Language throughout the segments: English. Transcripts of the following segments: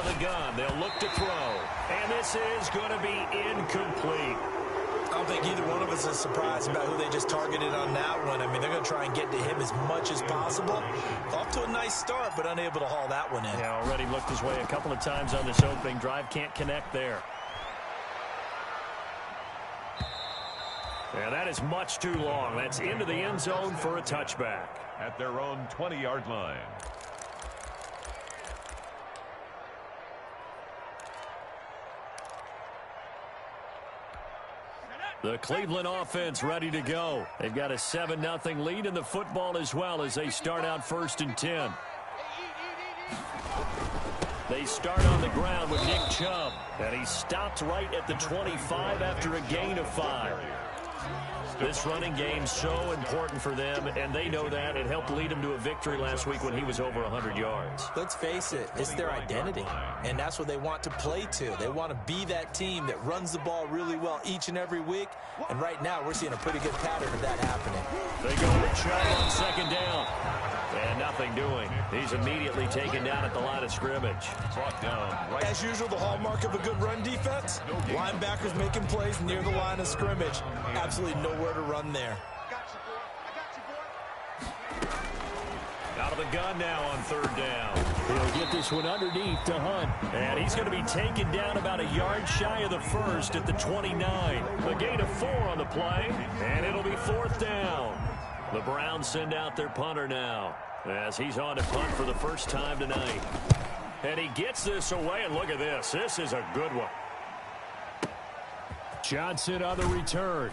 of the gun. They'll look to throw. And this is going to be incomplete. I don't think either one of us is surprised about who they just targeted on that one. I mean, they're going to try and get to him as much as possible. Off to a nice start, but unable to haul that one in. Yeah, already looked his way a couple of times on this opening drive. Can't connect there. Yeah, that is much too long. That's into the end zone for a touchback. At their own 20-yard line. The Cleveland offense ready to go. They've got a 7-0 lead in the football as well as they start out 1st and 10. They start on the ground with Nick Chubb. And he stopped right at the 25 after a gain of 5. This running game so important for them, and they know that. It helped lead them to a victory last week when he was over 100 yards. Let's face it, it's their identity, and that's what they want to play to. They want to be that team that runs the ball really well each and every week, and right now we're seeing a pretty good pattern of that happening. They go with Chubb on 2nd down. And nothing doing. He's immediately taken down at the line of scrimmage. Brought down. As usual, the hallmark of a good run defense, linebackers making plays near the line of scrimmage. Absolutely nowhere to run there. Out of the gun now on 3rd down. He'll get this one underneath to Hunt. And he's going to be taken down about a yard shy of the 1st at the 29. A gain of 4 on the play, and it'll be 4th down. The Browns send out their punter now as he's on to punt for the first time tonight. And he gets this away, and look at this. This is a good one. Johnson on the return.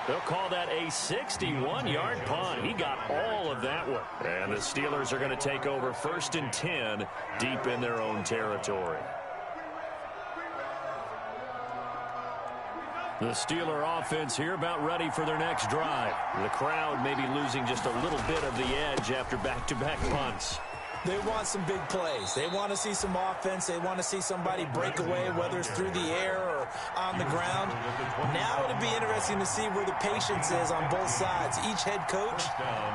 They'll call that a 61-yard punt. He got all of that one. And the Steelers are going to take over 1st and 10 deep in their own territory. The Steeler offense here about ready for their next drive. The crowd may be losing just a little bit of the edge after back-to-back punts. They want some big plays. They want to see some offense. They want to see somebody break away, whether it's through the air or on the ground. Now it'll be interesting to see where the patience is on both sides. Each head coach,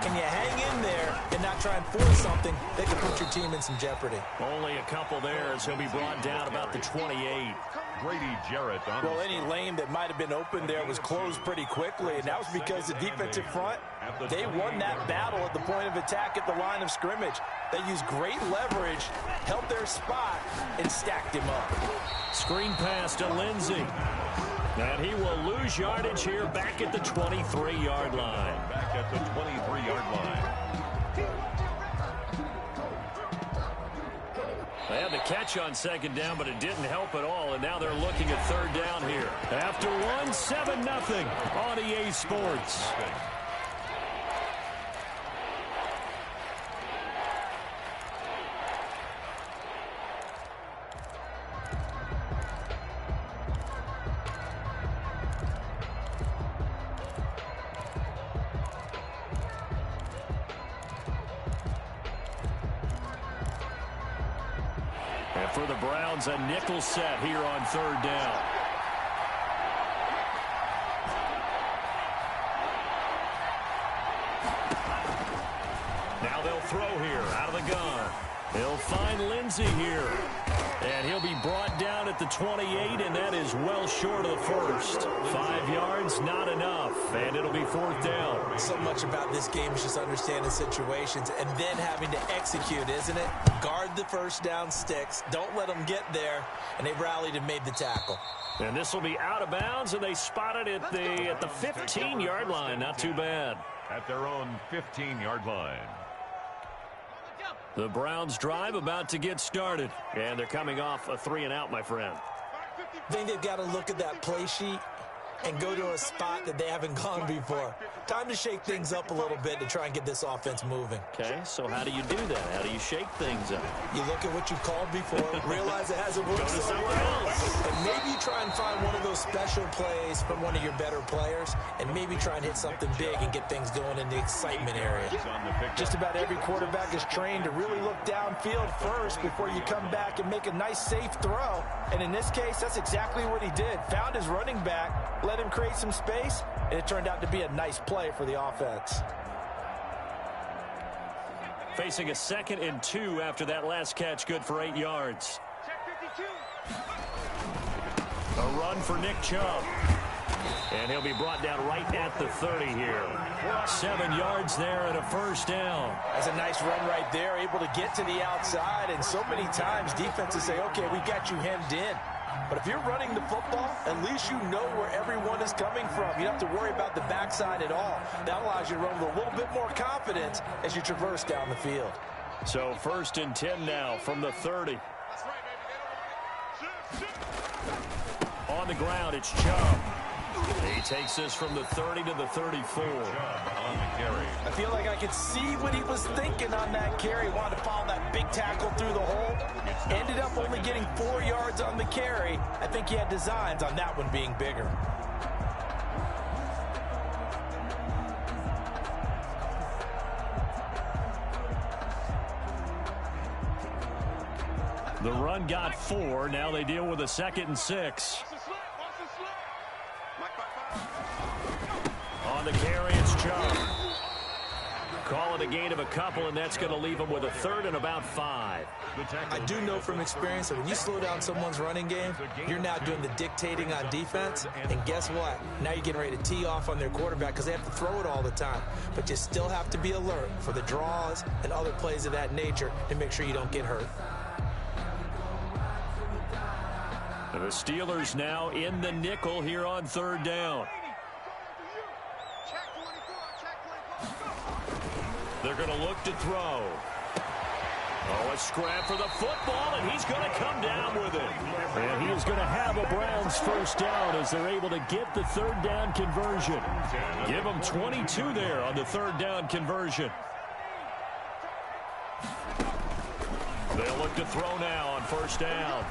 can you hang in there and not try and force something that could put your team in some jeopardy? Only a couple there as he'll be brought down about the 28. Grady Jarrett on. Well, any lane that might have been open there was closed pretty quickly, and that was because the defensive front, they won that battle at the point of attack at the line of scrimmage. They used great leverage, held their spot, and stacked him up. Screen pass to Lindsey. And he will lose yardage here back at the 23-yard line. Back at the 23-yard line. They had the catch on 2nd down, but it didn't help at all, and now they're looking at 3rd down here. After 1, 7-0 on EA Sports. And for the Browns, a nickel set here on 3rd down. Now they'll throw here out of the gun. They'll find Lindsey here. And he'll be brought down at the 28, and that is well short of the 1st. 5 yards, not enough, and it'll be 4th down. So much about this game is just understanding situations and then having to execute, isn't it? Guard the 1st down sticks. Don't let them get there, and they rallied and made the tackle. And this will be out of bounds, and they spot it at the 15-yard line. Not too bad. At their own 15-yard line. The Browns drive about to get started, and they're coming off a 3-and-out, my friend. I think they've got to look at that play sheet and go to a spot that they haven't gone before. Time to shake things up a little bit to try and get this offense moving. Okay, so how do you do that? How do you shake things up? You look at what you've called before, realize it hasn't worked somewhere else, and maybe you try and find one of those special plays from one of your better players, and maybe try and hit something big and get things going in the excitement area. Just about every quarterback is trained to really look downfield first before you come back and make a nice, safe throw. And in this case, that's exactly what he did. Found his running back, let him create some space, and it turned out to be a nice play for the offense. Facing a 2nd and 2 after that last catch, good for 8 yards. A run for Nick Chubb. And he'll be brought down right at the 30 here. 7 yards there and a first down. That's a nice run right there, able to get to the outside. And so many times defenses say, okay, we got you hemmed in. But if you're running the football, at least you know where everyone is coming from. You don't have to worry about the backside at all. That allows you to run with a little bit more confidence as you traverse down the field. So 1st and 10 now from the 30. On the ground, it's Chubb. He takes this from the 30 to the 34. On the carry. I feel like I could see what he was thinking on that carry. Wanted to follow that big tackle through the hole. Ended up only getting 4 yards on the carry. I think he had designs on that one being bigger. The run got 4. Now they deal with a 2nd and 6. On the carry, it's Chubb. Call it a gain of a couple, and that's going to leave them with a 3rd and about 5. I do know from experience that when you slow down someone's running game, you're now doing the dictating on defense. And guess what? Now you're getting ready to tee off on their quarterback because they have to throw it all the time. But you still have to be alert for the draws and other plays of that nature to make sure you don't get hurt. The Steelers now in the nickel here on 3rd down. They're going to look to throw. Oh, a scrap for the football, and he's going to come down with it. And he is going to have a Browns first down as they're able to get the 3rd down conversion. Give them 22 there on the 3rd down conversion. They'll look to throw now on 1st down.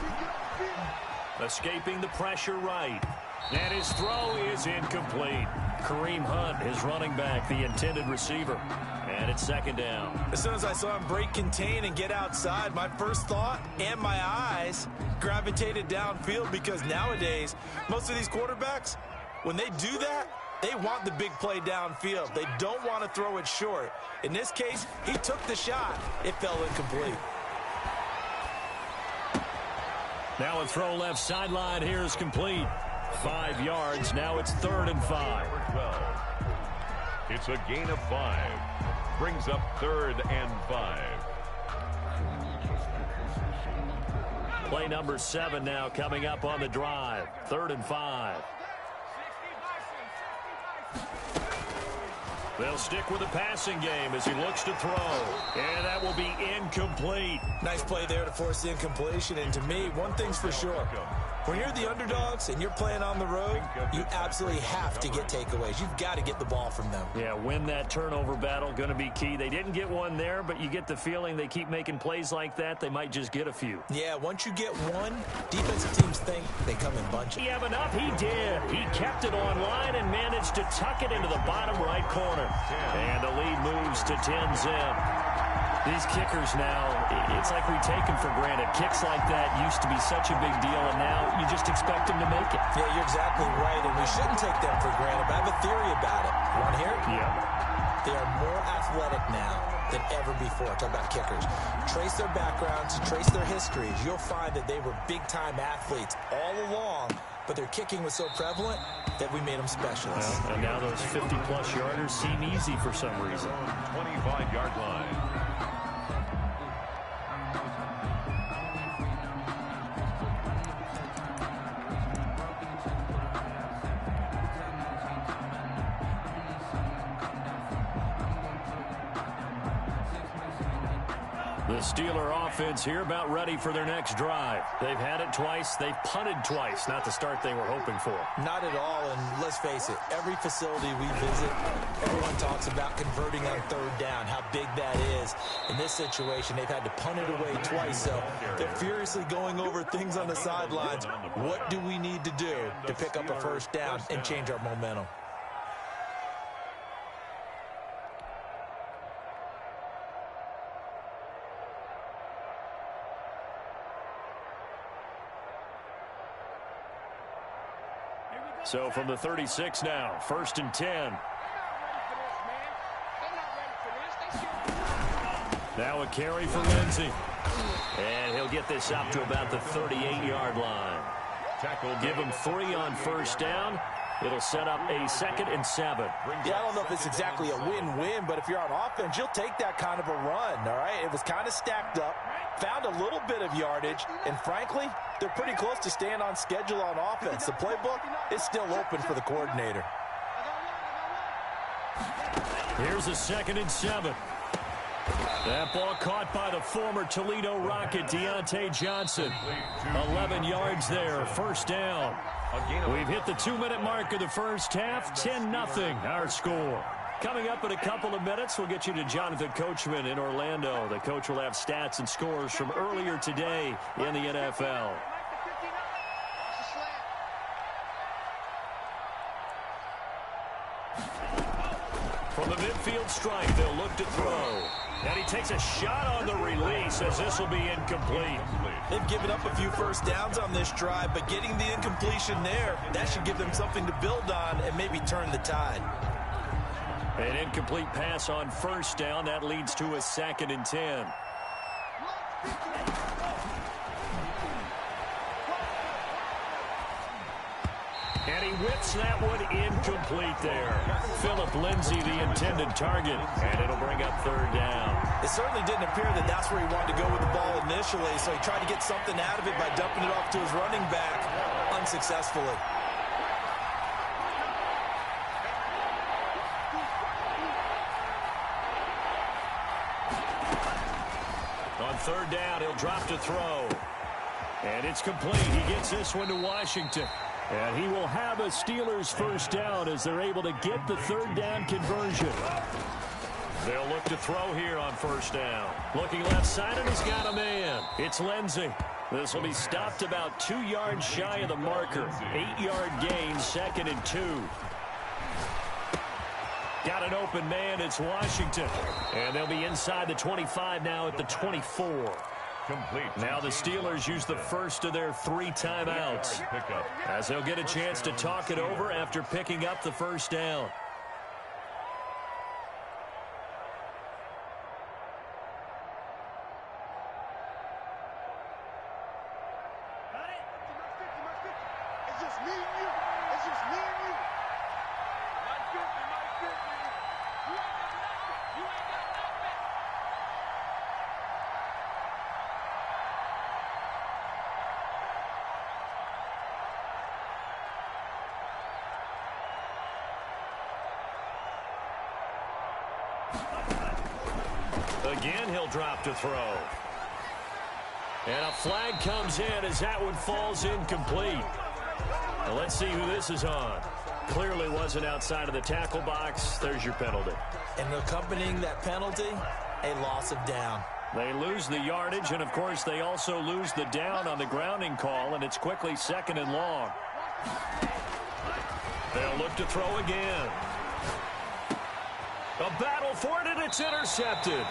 Escaping the pressure right. And his throw is incomplete. Kareem Hunt, his running back, the intended receiver. And it's 2nd down. As soon as I saw him break contain and get outside, my first thought and my eyes gravitated downfield because nowadays, most of these quarterbacks, when they do that, they want the big play downfield. They don't want to throw it short. In this case, he took the shot. It fell incomplete. Now a throw left sideline here is complete. 5 yards. Now it's 3rd and 5. 12. It's a gain of 5. Brings up 3rd and 5. Play number 7 now coming up on the drive. 3rd and 5. They'll stick with the passing game as he looks to throw. And that will be incomplete. Nice play there to force the incompletion. And to me, one thing's for sure. When you're the underdogs and you're playing on the road, you absolutely have to get takeaways. You've got to get the ball from them. Yeah, win that turnover battle, going to be key. They didn't get one there, but you get the feeling they keep making plays like that, they might just get a few. Yeah, once you get one, defensive teams think they come in bunches. He have enough? He did. He kept it on line and managed to tuck it into the bottom right corner. And the lead moves to 10-zip. These kickers now, it's like we take them for granted. Kicks like that used to be such a big deal, and now you just expect them to make it. Yeah, you're exactly right, and we shouldn't take them for granted, but I have a theory about it. You want to hear it? Yeah. They are more athletic now than ever before. Talk about kickers. Trace their backgrounds, trace their histories. You'll find that they were big-time athletes all along, but their kicking was so prevalent that we made them specialists. Well, and now those 50-plus yarders seem easy for some reason. 25-yard line. The Steeler offense here about ready for their next drive. They've had it twice. They've punted twice. Not the start they were hoping for. Not at all, and let's face it, every facility we visit, everyone talks about converting on 3rd down, how big that is. In this situation, they've had to punt it away twice, so they're furiously going over things on the sidelines. What do we need to do to pick up a first down and change our momentum? So from the 36 now, 1st and 10. Now a carry for Lindsey. And he'll get this up to about the 38-yard line. Give him 3 on first down. It'll set up a 2nd and 7. Yeah, I don't know if it's exactly a win-win, but if you're on offense, you'll take that kind of a run, all right? It was kind of stacked up, found a little bit of yardage, and frankly, they're pretty close to staying on schedule on offense. The playbook is still open for the coordinator. Here's a 2nd and 7. That ball caught by the former Toledo Rocket, Deontay Johnson. 11 yards there, first down. We've hit the 2-minute mark of the first half, 10-0 our score. Coming up in a couple of minutes, we'll get you to Jonathan Coachman in Orlando. The coach will have stats and scores from earlier today in the NFL. From the midfield stripe, they'll look to throw. And he takes a shot on the release as this will be incomplete. They've given up a few first downs on this drive, but getting the incompletion there, that should give them something to build on and maybe turn the tide. An incomplete pass on first down. That leads to a 2nd and 10. And he whips that one incomplete there. Philip Lindsay, the intended target, and it'll bring up 3rd down. It certainly didn't appear that that's where he wanted to go with the ball initially, so he tried to get something out of it by dumping it off to his running back unsuccessfully. On 3rd down, he'll drop to throw. And it's complete. He gets this one to Washington. And he will have a Steelers first down as they're able to get the 3rd down conversion. They'll look to throw here on first down. Looking left side, and he's got a man. It's Lindsey. This will be stopped about 2 yards shy of the marker. 8-yard gain, 2nd and 2. Got an open man. It's Washington. And they'll be inside the 25 now at the 24. Complete. Now the Steelers use the first of their 3 timeouts as they'll get a chance to talk it over after picking up the first down. Again, he'll drop to throw. And a flag comes in as that one falls incomplete. Now let's see who this is on. Clearly wasn't outside of the tackle box. There's your penalty. And accompanying that penalty, a loss of down. They lose the yardage, and of course they also lose the down on the grounding call, and it's quickly 2nd and long. They'll look to throw again. A battle for it, and it's intercepted.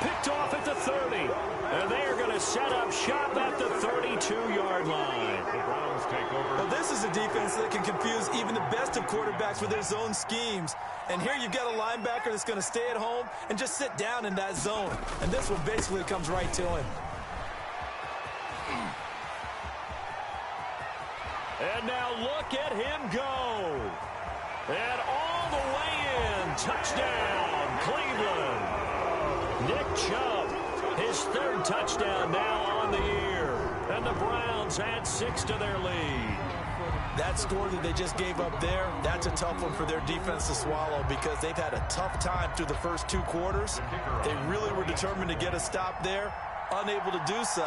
Picked off at the 30. And they are going to set up shop at the 32-yard line. The Browns take over. Well, this is a defense that can confuse even the best of quarterbacks with their zone schemes. And here you've got a linebacker that's going to stay at home and just sit down in that zone. And this one basically comes right to him. And now look at him go. And all the way in. Touchdown, Cleveland. Nick Chubb, his 3rd touchdown now on the year. And the Browns add 6 to their lead. That score that they just gave up there, that's a tough one for their defense to swallow because they've had a tough time through the first 2 quarters. They really were determined to get a stop there. Unable to do so,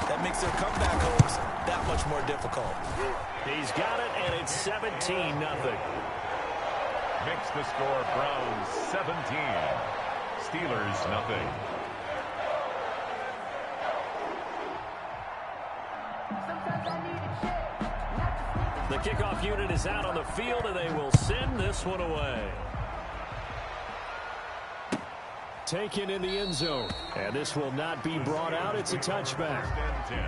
that makes their comeback hopes that much more difficult. He's got it, and it's 17-0. Makes the score Browns 17. Steelers nothing. The kickoff unit is out on the field, and they will send this one away. Taken in the end zone, and this will not be brought out. It's a touchback. 10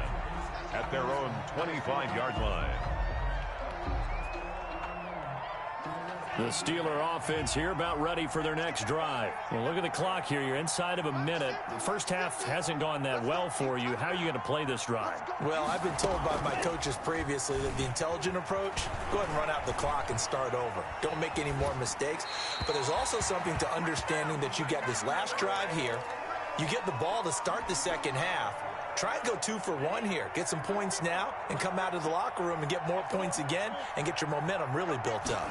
at their own 25-yard line. The Steeler offense here about ready for their next drive. Well, look at the clock here. You're inside of a minute. The first half hasn't gone that well for you. How are you going to play this drive? Well, I've been told by my coaches previously that the intelligent approach, go ahead and run out the clock and start over. Don't make any more mistakes. But there's also something to understanding that you get this last drive here. You get the ball to start the second half. Try and go 2 for 1 here. Get some points now and come out of the locker room and get more points again and get your momentum really built up.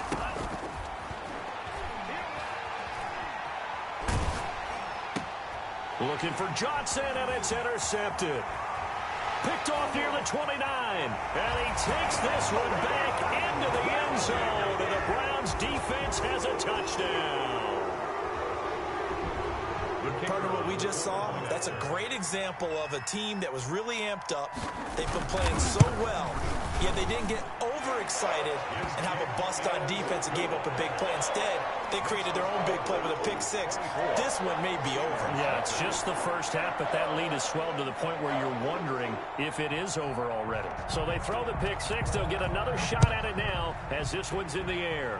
Looking for Johnson, and it's intercepted. Picked off near the 29. And he takes this one back into the end zone. And the Browns defense has a touchdown. Part of what we just saw, that's a great example of a team that was really amped up. They've been playing so well, yet they didn't get overexcited and have a bust on defense and gave up a big play. Instead, they created their own big play with a pick six. This one may be over. Yeah, it's just the first half, but that lead has swelled to the point where you're wondering if it is over already. So they throw the pick six. They'll get another shot at it now as this one's in the air.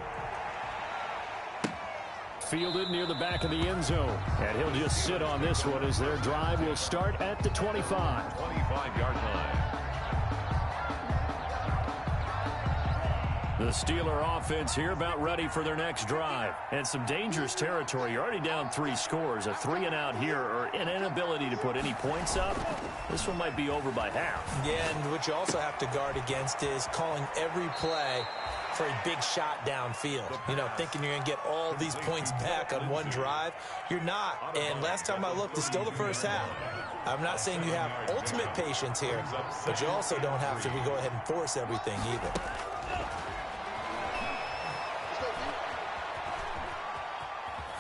Fielded near the back of the end zone. And he'll just sit on this one as their drive will start at the 25. 25-yard line. The Steeler offense here about ready for their next drive. And some dangerous territory. You're already down 3 scores. A 3-and-out here or an inability to put any points up. This one might be over by half. Yeah, and what you also have to guard against is calling every play for a big shot downfield. You know, thinking you're going to get all these points back on one drive. You're not. And last time I looked, it's still the first half. I'm not saying you have ultimate patience here, but you also don't have to go ahead and force everything either.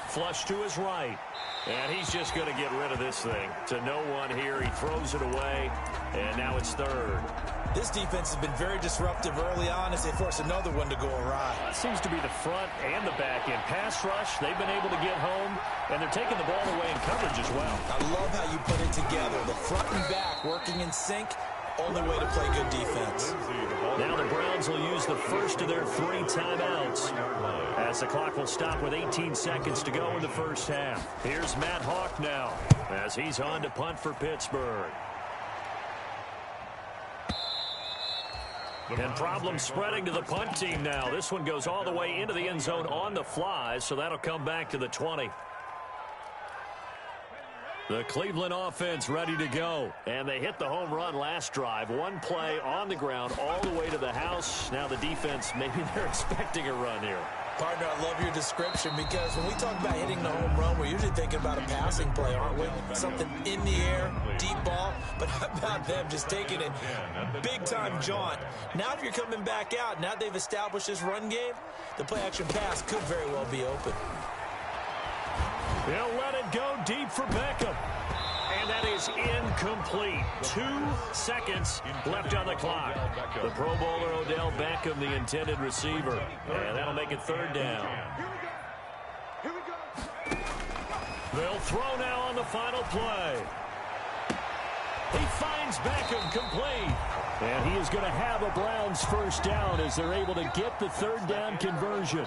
Flush to his right. And he's just going to get rid of this thing. To no one here. He throws it away. And now it's third. This defense has been very disruptive early on as they force another one to go awry. It seems to be the front and the back end. Pass rush, they've been able to get home, and they're taking the ball away in coverage as well. I love how you put it together. The front and back working in sync. Only way to play good defense. Now the Browns will use the first of their 3 timeouts as the clock will stop with 18 seconds to go in the first half. Here's Matt Hawk now as he's on to punt for Pittsburgh. And problem spreading to the punt team now. This one goes all the way into the end zone on the fly, so that'll come back to the 20. The Cleveland offense ready to go. And they hit the home run last drive. One play on the ground all the way to the house. Now the defense, maybe they're expecting a run here. Partner, I love your description because when we talk about hitting the home run, we're usually thinking about a passing play, aren't we? Something in the air, deep ball. But how about them just taking it big-time jaunt? Now if you're coming back out, now they've established this run game, the play-action pass could very well be open. They'll let it go deep for Beckham. And that is incomplete. 2 seconds left on the clock. The Pro Bowler Odell Beckham, the intended receiver. And that'll make it third down. They'll throw now on the final play. He finds Beckham complete. And he is going to have a Browns first down as they're able to get the third down conversion.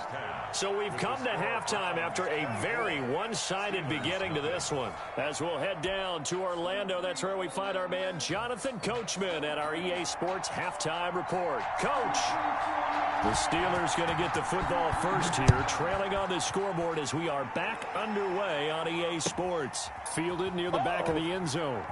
So we've come to halftime after a very one-sided beginning to this one. As we'll head down to Orlando, that's where we find our man Jonathan Coachman at our EA Sports Halftime Report. Coach, the Steelers going to get the football first here, trailing on the scoreboard as we are back underway on EA Sports. Fielded near the back of the end zone.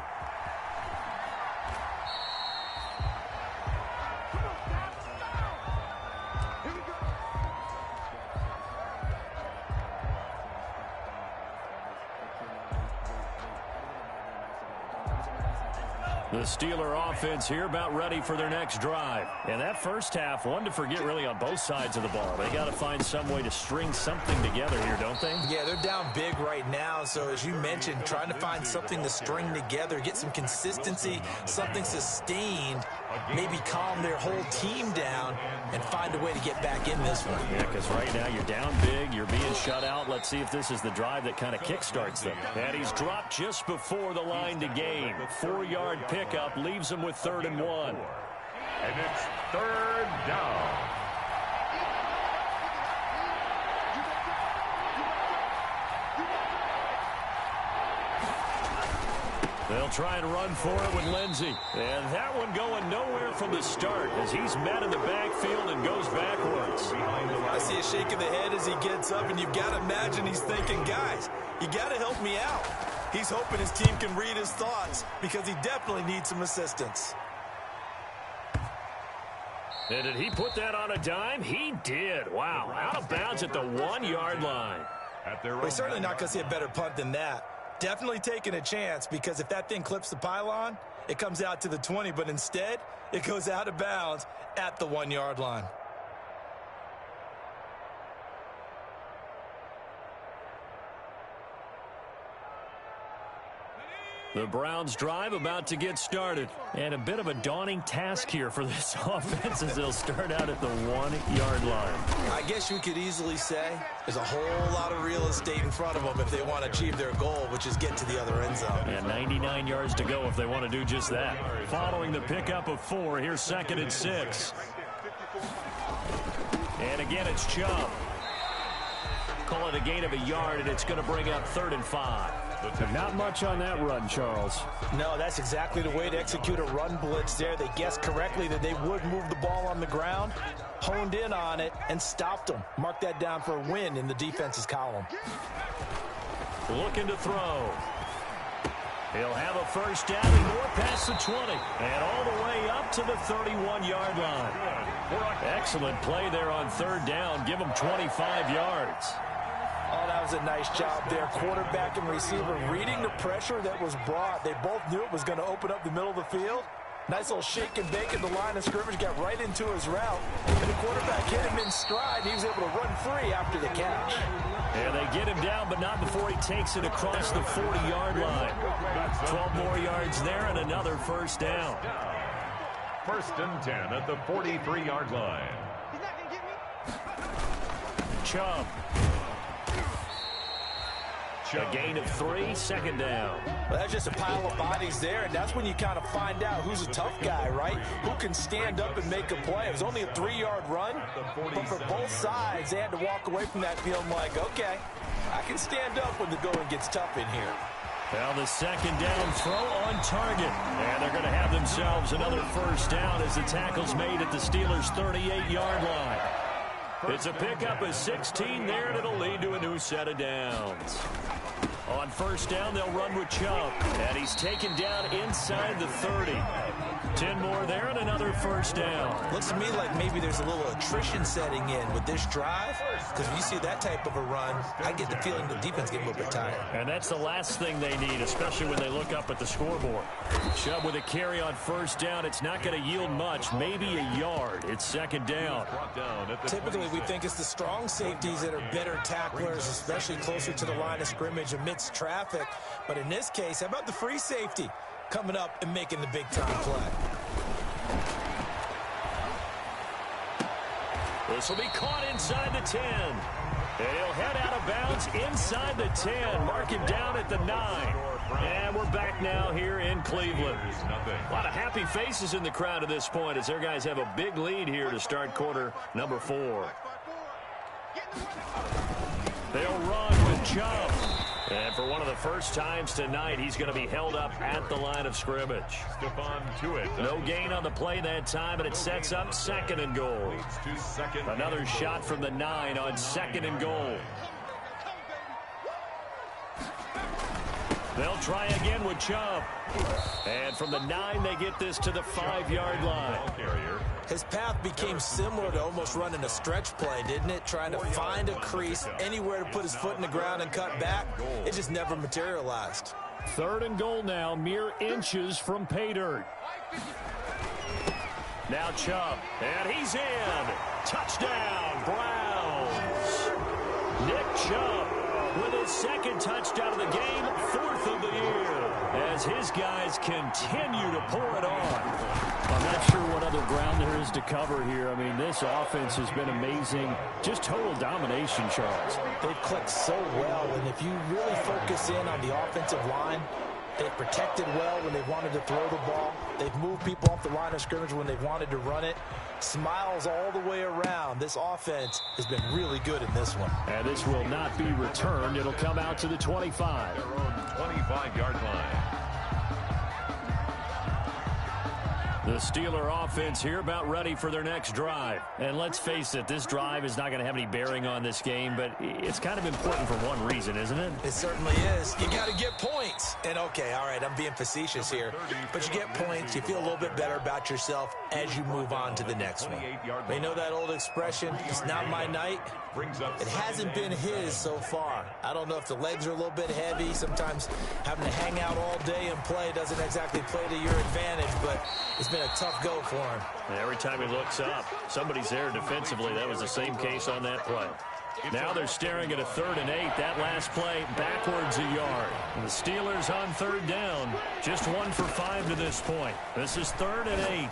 The Steeler offense here about ready for their next drive. And that first half, one to forget really on both sides of the ball. They got to find some way to string something together here, don't they? Yeah, they're down big right now. So as you mentioned, trying to find something to string together, get some consistency, something sustained, maybe calm their whole team down and find a way to get back in this one. Yeah, because right now you're down big, you're being shut out. Let's see if this is the drive that kind of kickstarts them. And he's dropped just before the line to gain. 4-yard pickup leaves him with 3rd and 1. And it's third down. They'll try and run for it with Lindsey. And that one going nowhere from the start as he's met in the backfield and goes backwards. I see a shake of the head as he gets up, and you've got to imagine he's thinking, guys, you got to help me out. He's hoping his team can read his thoughts because he definitely needs some assistance. And did he put that on a dime? He did. Wow, out of bounds at the 1-yard line. We're certainly not going to see a better punt than that. Definitely taking a chance because if that thing clips the pylon, it comes out to the 20, but instead it goes out of bounds at the 1-yard line. The Browns drive about to get started. And a bit of a daunting task here for this offense as they'll start out at the 1-yard line. I guess you could easily say there's a whole lot of real estate in front of them if they want to achieve their goal, which is get to the other end zone. And 99 yards to go if they want to do just that. Following the pickup of 4, here's 2nd and 6. And again, it's Chubb. Call it a gain of a yard, and it's going to bring up 3rd and 5. Not much on that run, Charles. No, that's exactly the way to execute a run blitz there. They guessed correctly that they would move the ball on the ground, honed in on it, and stopped them. Mark that down for a win in the defense's column. Looking to throw. He'll have a first down and more past the 20. And all the way up to the 31-yard line. Excellent play there on 3rd down. Give them 25 yards. Oh, that was a nice job there. Quarterback and receiver reading the pressure that was brought. They both knew it was going to open up the middle of the field. Nice little shake and bake at the line of scrimmage. Got right into his route. And the quarterback hit him in stride. He was able to run free after the catch. And they get him down, but not before he takes it across the 40-yard line. 12 more yards there and another first down. 1st and 10 at the 43-yard line. Chubb. A gain of 3, 2nd down. Well, that's just a pile of bodies there, and that's when you kind of find out who's a tough guy, right? Who can stand up and make a play. It was only a 3-yard run, but for both sides, they had to walk away from that feeling like, okay, I can stand up when the going gets tough in here. Well, the 2nd down throw on target. And they're going to have themselves another first down as the tackle's made at the Steelers' 38-yard line. It's a pickup of 16 there, and it'll lead to a new set of downs. On first down, they'll run with Chubb. And he's taken down inside the 30. 10 more there and another first down. Looks to me like maybe there's a little attrition setting in with this drive. Because when you see that type of a run, I get the feeling the defense get a little bit tired. And that's the last thing they need, especially when they look up at the scoreboard. Chubb with a carry on first down. It's not going to yield much, maybe a yard. It's 2nd down. Typically, we think it's the strong safeties that are better tacklers, especially closer to the line of scrimmage amidst traffic. But in this case, how about the free safety coming up and making the big-time play? This will be caught inside the 10. And he'll head out of bounds inside the 10. Mark him down at the 9. And we're back now here in Cleveland. A lot of happy faces in the crowd at this point as their guys have a big lead here to start quarter number 4. They'll run with Chubb. And for one of the first times tonight, he's going to be held up at the line of scrimmage. No gain on the play that time, and it sets up 2nd and goal. Another shot from the 9 on 2nd and goal. They'll try again with Chubb. And from the 9, they get this to the 5-yard line. His path became similar to almost running a stretch play, didn't it? Trying to find a crease, anywhere to put his foot in the ground and cut back. It just never materialized. 3rd and goal now, mere inches from pay dirt. Now Chubb, and he's in. Touchdown, Browns. Nick Chubb with his 2nd touchdown of the game, 4th of the year, as his guys continue to pour it on. I'm not sure what other ground there is to cover here. I mean, this offense has been amazing. Just total domination, Charles. They've clicked so well, and if you really focus in on the offensive line, they've protected well when they wanted to throw the ball. They've moved people off the line of scrimmage when they wanted to run it. Smiles all the way around. This offense has been really good in this one. And this will not be returned. It'll come out to the 25. 25-yard line. The Steeler offense here about ready for their next drive. And let's face it, this drive is not going to have any bearing on this game, but it's kind of important for one reason, isn't it? It certainly is. You got to get points. And, okay, all right, I'm being facetious here. But you get points. You feel a little bit better about yourself as you move on to the next one. You know that old expression, it's not my night? It hasn't been his so far. I don't know if the legs are a little bit heavy. Sometimes having to hang out all day and play doesn't exactly play to your advantage, but it's been a tough go for him. Every time he looks up, somebody's there defensively. That was the same case on that play. Now they're staring at a 3rd and 8. That last play backwards a yard. And the Steelers on 3rd down. Just 1 for 5 to this point. This is 3rd and 8.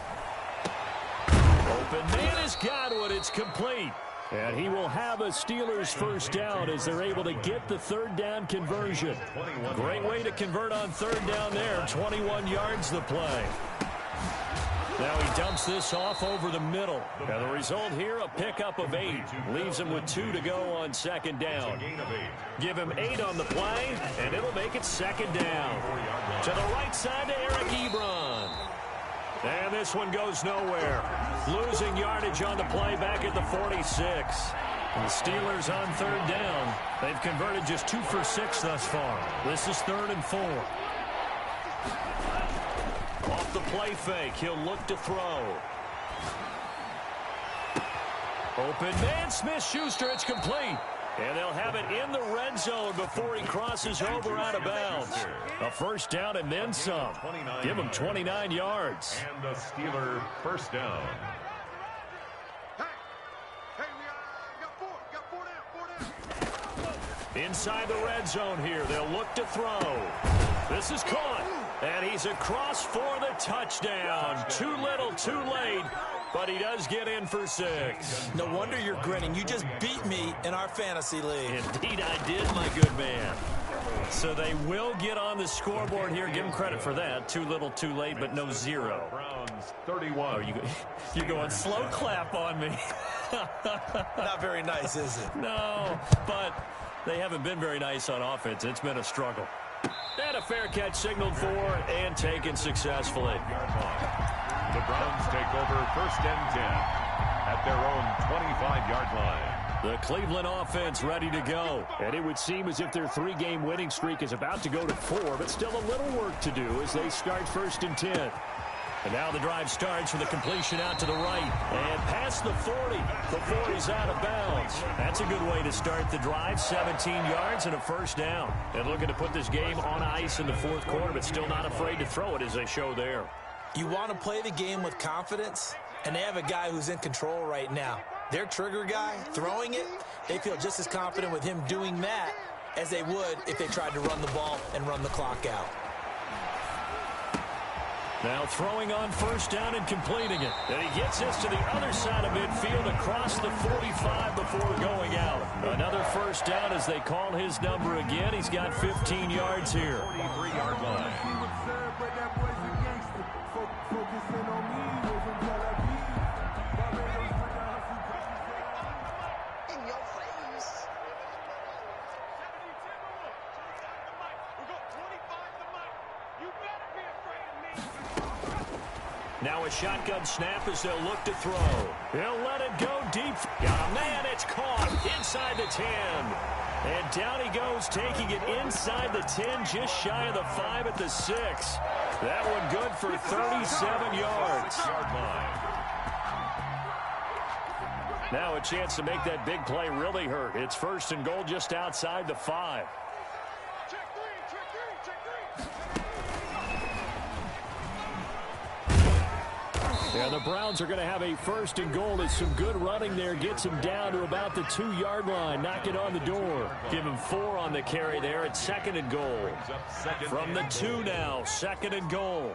Open man has got one. It's complete. And he will have a Steelers first down as they're able to get the 3rd down conversion. Great way to convert on 3rd down there. 21 yards the play. Now he dumps this off over the middle. And the result here, a pickup of 8. Leaves him with 2 to go on 2nd down. Give him 8 on the play, and it'll make it 2nd down. To the right side to Eric Ebron. And this one goes nowhere. Losing yardage on the play back at the 46. And the Steelers on 3rd down. They've converted just 2 for 6 thus far. This is 3rd and 4. Off the play fake, he'll look to throw. Open man, Smith-Schuster, it's complete. And they'll have it in the red zone before he crosses over out of bounds. A first down and then some. Give him 29 yards. And the Steeler first down. Inside the red zone here, they'll look to throw. This is caught. And he's across for the touchdown. Too little, too late. But he does get in for 6. No wonder you're grinning. You just beat me in our fantasy league. Indeed I did, my good man. So they will get on the scoreboard here. Give him credit for that. Too little, too late, but no 0. Browns 31. Oh, you're going slow clap on me. Not very nice, is it? No, but they haven't been very nice on offense. It's been a struggle. And a fair catch signaled for and taken successfully. The Browns take over 1st and 10 at their own 25-yard line. The Cleveland offense ready to go. And it would seem as if their 3-game winning streak is about to go to 4, but still a little work to do as they start 1st and 10. And now the drive starts with a completion out to the right. And past the 40 before he's out of bounds. That's a good way to start the drive. 17 yards and a first down. And looking to put this game on ice in the 4th quarter, but still not afraid to throw it as they show there. You want to play the game with confidence, and they have a guy who's in control right now. Their trigger guy, throwing it, they feel just as confident with him doing that as they would if they tried to run the ball and run the clock out. Now throwing on first down and completing it. And he gets this to the other side of midfield across the 45 before going out. Another first down as they call his number again. He's got 15 yards here. 43-yard line. Now a shotgun snap as they'll look to throw. He'll let it go deep. Got a man, it's caught inside the 10. And down he goes, taking it inside the 10, just shy of the 5 at the 6. That one good for 37 yards. Now a chance to make that big play really hurt. It's 1st and goal just outside the 5. And the Browns are going to have a 1st and goal as some good running there gets him down to about the 2-yard line. Knock it on the door. Give him 4 on the carry there at 2nd and goal. From the 2 now, 2nd and goal.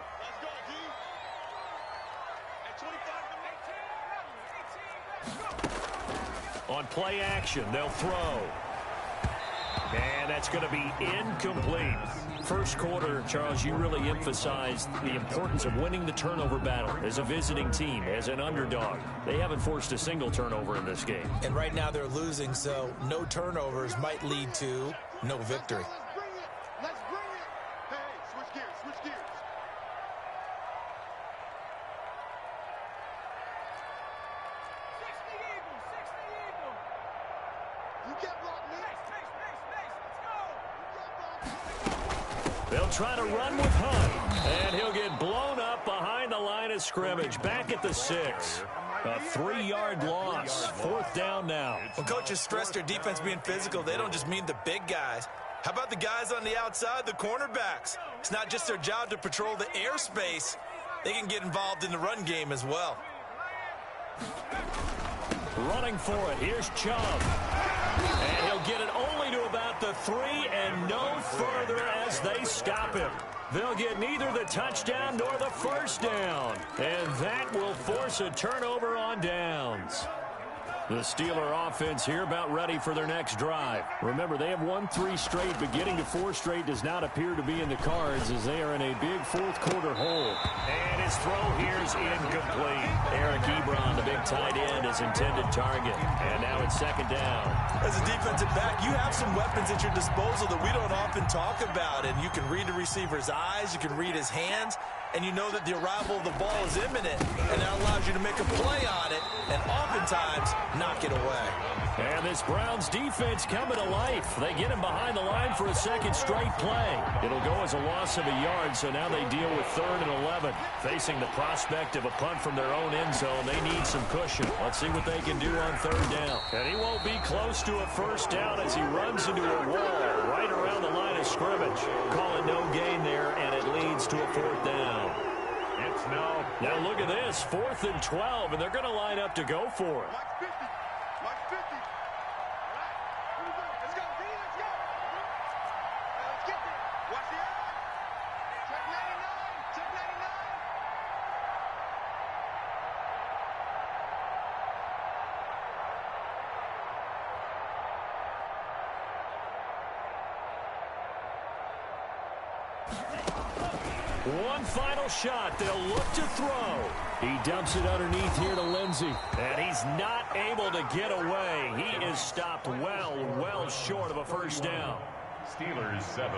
On play action, they'll throw. And that's going to be incomplete. First quarter, Charles, you really emphasized the importance of winning the turnover battle as a visiting team, as an underdog. They haven't forced a single turnover in this game. And right now they're losing, so no turnovers might lead to no victory. Let's bring it. Hey, switch gears, switch gears. They'll try to run with Hunt. And he'll get blown up behind the line of scrimmage. Back at the 6. A 3-yard loss. 4th down now. When coaches stress their defense being physical, they don't just mean the big guys. How about the guys on the outside, the cornerbacks? It's not just their job to patrol the airspace. They can get involved in the run game as well. Running for it. Here's Chubb. And he'll get it only to about the 3 and no further as they stop him. They'll get neither the touchdown nor the first down. And that will force a turnover on downs. The Steeler offense here about ready for their next drive. Remember, they have won 3 straight, but getting to 4 straight does not appear to be in the cards as they are in a big 4th quarter hole. And his throw here is incomplete. Eric Ebron, the big tight end, is intended target. And now it's 2nd down. As a defensive back, you have some weapons at your disposal that we don't often talk about. And you can read the receiver's eyes, you can read his hands, and you know that the arrival of the ball is imminent. And that allows you to make a play on it, and oftentimes knock it away. And this Browns defense coming to life. They get him behind the line for a 2nd straight play. It'll go as a loss of a yard, so now they deal with 3rd and 11. Facing the prospect of a punt from their own end zone, they need some cushion. Let's see what they can do on 3rd down. And he won't be close to a first down as he runs into a wall right around the line of scrimmage. Call it no gain there, and it leads to a 4th down. It's now look at this, 4th and 12, and they're going to line up to go for it. One final shot. They'll look to throw. He dumps it underneath here to Lindsey. And he's not able to get away. He is stopped well short of a first down. Steelers 7,